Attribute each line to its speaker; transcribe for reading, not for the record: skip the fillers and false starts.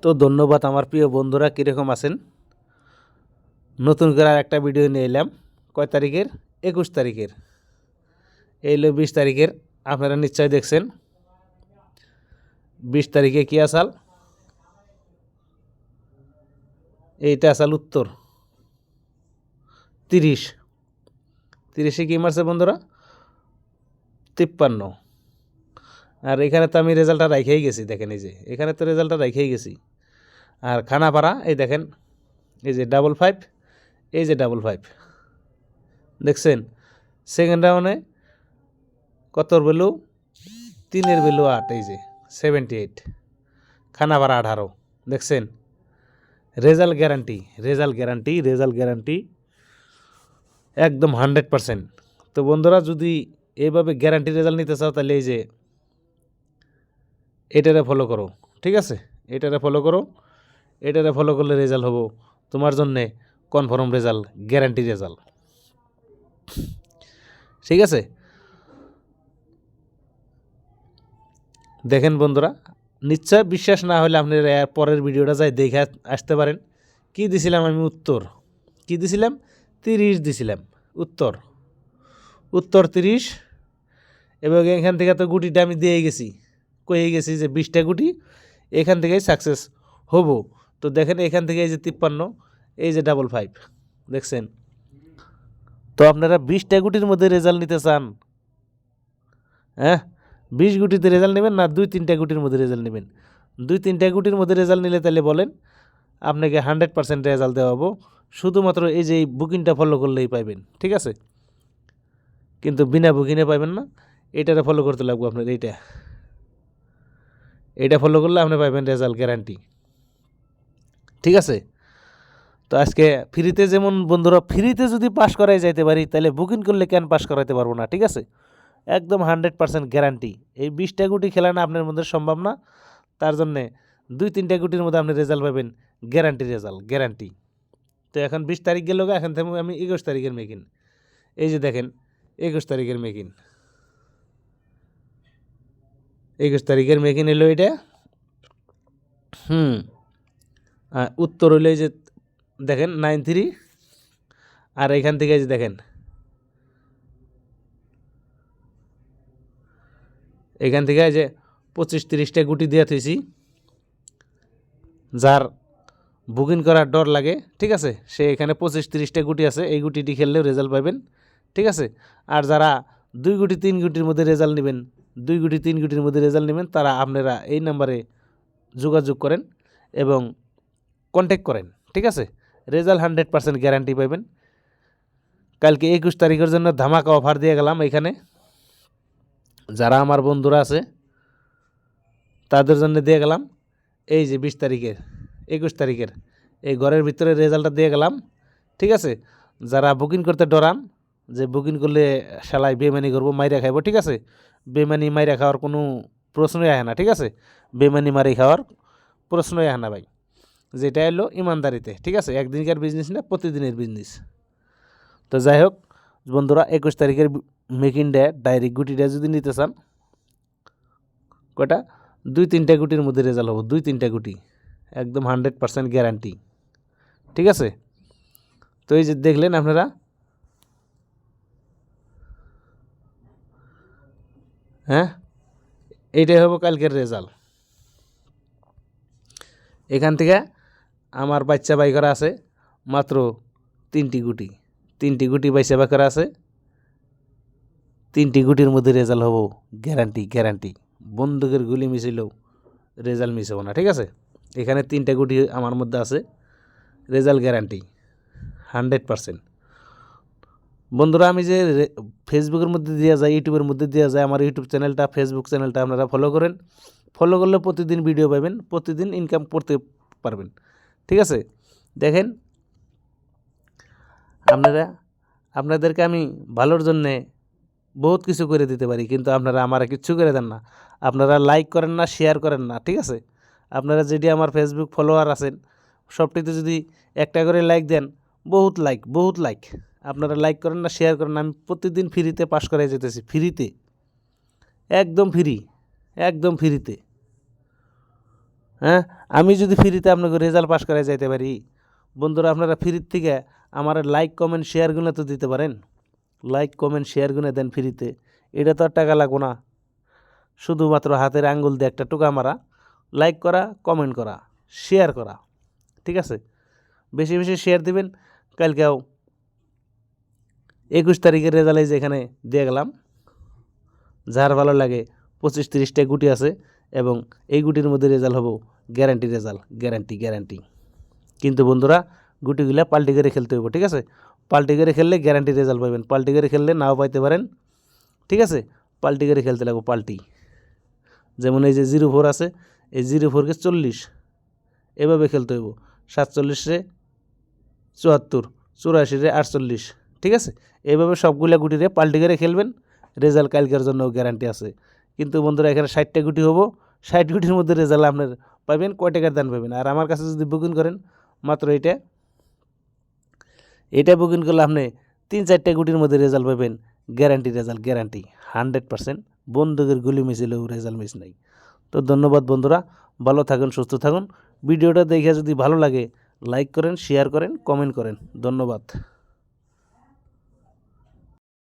Speaker 1: তো ধন্যবাদ আমার প্রিয় বন্ধুরা, কীরকম আছেন? নতুন করে আর একটা ভিডিও নিয়ে এলাম। কয় তারিখের? 21 তারিখের। এই হলো 20 তারিখের। আপনারা নিশ্চয় দেখছেন 20 তারিখে কী আসাল? এইটা আসাল উত্তর। 30-30-এ কী মারছে বন্ধুরা? 53। আর এখানে তো আমি রেজাল্টটা রাইখেই গেছি, দেখেন এই যে এখানে তো রেজাল্টটা রাইখেই গেছি। আর খানাপাড়া এই দেখেন, এই যে 55, এই যে 55 দেখছেন। সেকেন্ড রাউন্ডে কতর ভ্যালু? 3-এর ভ্যালু 8, এই যে 78। খানাপাড়া 18 দেখছেন। রেজাল্ট গ্যারান্টি একদম 100%। তো বন্ধুরা, যদি এইভাবে গ্যারান্টি রেজাল্ট নিতে চাও তাহলে এই যে এটারে ফলো করো, ঠিক আছে? এটারে ফলো করলে রেজাল্ট হবো তোমার জন্যে কনফার্ম রেজাল্ট, গ্যারান্টি রেজাল্ট, ঠিক আছে? দেখেন বন্ধুরা, নিশ্চয় বিশ্বাস না হলে আপনি পরের ভিডিওটা যাই দেখে আসতে পারেন। কি দিছিলাম আমি উত্তর? কি দিছিলাম? 30 দিছিলাম উত্তর 30। এবং এখান থেকে তো গুটিটা আমি দিয়ে গেছি, কয়ে গেছি যে 20টা গুটি এখান থেকেই সাকসেস হব। তো দেখেন এখান থেকে এই যে 53, এই যে 55 দেখছেন। তো আপনারা 20টা গুটির মধ্যে রেজাল্ট নিতে চান? হ্যাঁ, 20 গুটিতে রেজাল্ট নেবেন না 2-3টা গুটির মধ্যে রেজাল্ট নেবেন? 2-3টা গুটির মধ্যে রেজাল্ট নিলে তাহলে বলেন আপনাকে 100% রেজাল্ট দেওয়া হবো। শুধুমাত্র এই যে এই বুকিংটা ফলো করলেই পাইবেন, ঠিক আছে? কিন্তু বিনা বুকিংয়ে পাইবেন না। এটারে ফলো করতে লাগবে আপনার। এইটা ফলো করলে আপনি পাইবেন রেজাল্ট গ্যারান্টি, ঠিক আছে? তো আজকে ফ্রিতে, যেমন বন্ধুরা ফ্রিতে যদি পাস করাই যাইতে পারি তাহলে বুকিং করলে কেন পাস করাইতে পারবো না, ঠিক আছে? একদম 100% গ্যারান্টি। এই 20টা গুটি খেলা না আপনার মধ্যে সম্ভব না, তার জন্যে 2-3টা গুটির মধ্যে আপনি রেজাল্ট পাবেন, গ্যারান্টি রেজাল্ট, গ্যারান্টি। তো এখন 20 তারিখ গেল, এখন থেকে আমি 21 তারিখের মেকিন। এই যে দেখেন 21 তারিখের মেকিন, 21 তারিখের মেকিন এলো এটা। উত্তর হইলো এই যে দেখেন 93। আর এখান থেকে যে দেখেন এখান থেকে যে 25-30টা গুটি দিয়ে থইছি। যার বুকিং করার ডর লাগে, ঠিক আছে, সে এখানে 25-30টা গুটি আছে, এই গুটিটি খেললেও রেজাল্ট পাবেন, ঠিক আছে? আর যারা 2 গুটি 3 গুটির মধ্যে রেজাল্ট নেবেন, 2 গুটি 3 গুটির মধ্যে রেজাল্ট নেবেন, তারা আপনারা এই নাম্বারে যোগাযোগ করেন এবং কন্ট্যাক্ট করেন, ঠিক আছে? রেজাল্ট 100% গ্যারান্টি পাবেন। কালকে 21 তারিখের জন্য ধামাকা অফার দিয়ে গেলাম এখানে। যারা আমার বন্ধুরা আছে তাদের জন্য দিয়ে গেলাম এই যে 20 তারিখের 21 তারিখের এই ঘরের ভিতরে রেজাল্টটা দিয়ে গেলাম, ঠিক আছে? যারা বুকিং করতে ডরান যে বুকিং করলে শালাই বেমানি করবো, মাইরা খাইব, ঠিক আছে? বেমানি মাইরা খাওয়ার কোনো প্রশ্নই আসে না, ঠিক আছে? বেমানি মারি খাওয়ার প্রশ্নই আসে না ভাই। যেটা এলো ইমানদারিতে, ঠিক আছে? একদিনকার বিজনেস না, প্রতিদিনের বিজনেস। তো যাই হোক বন্ধুরা, 21 তারিখের মেকিংটা ডাইরেক্ট গুটিটা যদি নিতে চান, কয়টা? 2-3টা গুটির মধ্যে রেজাল্ট হবো, 2-3টা গুটি একদম 100% গ্যারান্টি, ঠিক আছে? তো এই যে দেখলেন আপনারা, হ্যাঁ, এইটাই হবো কালকের রেজাল্ট। এখান থেকে আমার বাচ্চা বাই করা আছে মাত্র 3টি গুটি বাইসা বাই করা আছে। 3টি গুটির মধ্যে রেজাল্ট হবো গ্যারান্টি। বন্দুকের গুলি মিস হইলেও রেজাল্ট মিস হবো না, ঠিক আছে? এখানে 3টা গুটি আমার মধ্যে আছে, রেজাল্ট গ্যারান্টি 100%। বন্ধুরা, আমি যে ফেসবুকের মধ্যে দেওয়া যায়, ইউটিউবের মধ্যে দেওয়া যায়, আমার ইউটিউব চ্যানেলটা, ফেসবুক চ্যানেলটা আপনারা ফলো করেন। ফলো করলে প্রতিদিন ভিডিও পাবেন, প্রতিদিন ইনকাম করতে পারবেন, ঠিক আছে? দেখেন আপনাদেরকে আমি ভালোর জন্যে বহুত কিছু করে দিতে পারি, কিন্তু আপনারা আমারা কিচ্ছু করে দেন না। আপনারা লাইক করেন না, শেয়ার করেন না, ঠিক আছে? আপনারা যেটি আমার ফেসবুক ফলোয়ার আছেন সবটিতে যদি একটা করে লাইক দেন, বহুত লাইক। আপনারা লাইক করেন না, শেয়ার করেন না। আমি প্রতিদিন ফ্রিতে পাস করাই যেতেছি, ফ্রিতে, একদম ফ্রিতে, হ্যাঁ, আমি যদি ফ্রিতে আপনাকে রেজাল্ট পাস করাই যাইতে পারি, বন্ধুরা আপনারা ফ্রির থেকে আমার লাইক কমেন্ট শেয়ারগুলো তো দিতে পারেন। লাইক কমেন্ট শেয়ারগুলো দেন ফ্রিতে, এটা তো আর টাকা লাগবো না, শুধুমাত্র হাতের আঙ্গুল দিয়ে একটা টোকা মারা, লাইক করা, কমেন্ট করা, শেয়ার করা, ঠিক আছে? বেশি বেশি শেয়ার দিবেন। কালকেও 21 তারিখের রেজাল্ট এই যে এখানে দিয়ে গেলাম। যার ভালো লাগে 25-30টা গুটি আছে এবং এই গুটির মধ্যে রেজাল্ট হবো গ্যারান্টি রেজাল্ট, গ্যারান্টি। কিন্তু বন্ধুরা গুটিগুলা পাল্টি করে খেলতে হইব, ঠিক আছে? পাল্টি করে খেললে গ্যারান্টি রেজাল্ট পাবেন, পাল্টি করে খেললে নাও পাইতে পারেন, ঠিক আছে? পাল্টি করে খেলতে লাগবো, পাল্টি। যেমন এই যে 04 আছে, এই 04কে 40 এভাবে খেলতে হইব। 47-রে 74, 84-রে 48, ঠিক আছে? এইভাবে সবগুলা গুটিরে পাল্টি করে খেলবেন, রেজাল্ট কালকের জন্য গ্যারান্টি আছে। কিন্তু বন্ধুরা এখানে 60টা গুটি হবো, 60 গুটির মধ্যে রেজাল্ট আপনার পাবেন কয় টাকার দান পাবেন। আর আমার কাছে যদি বুকিং করেন মাত্র এটা বুকিং করলে আপনি 3-4টা গুটির মধ্যে রেজাল্ট পাবেন, গ্যারান্টি রেজাল্ট, গ্যারান্টি 100%। বন্দুকের গুলি মিছিলেও রেজাল্ট মিস নাই। তো ধন্যবাদ বন্ধুরা, ভালো থাকুন, সুস্থ থাকুন। ভিডিওটা দেখে যদি ভালো লাগে লাইক করেন, শেয়ার করেন, কমেন্ট করেন। ধন্যবাদ।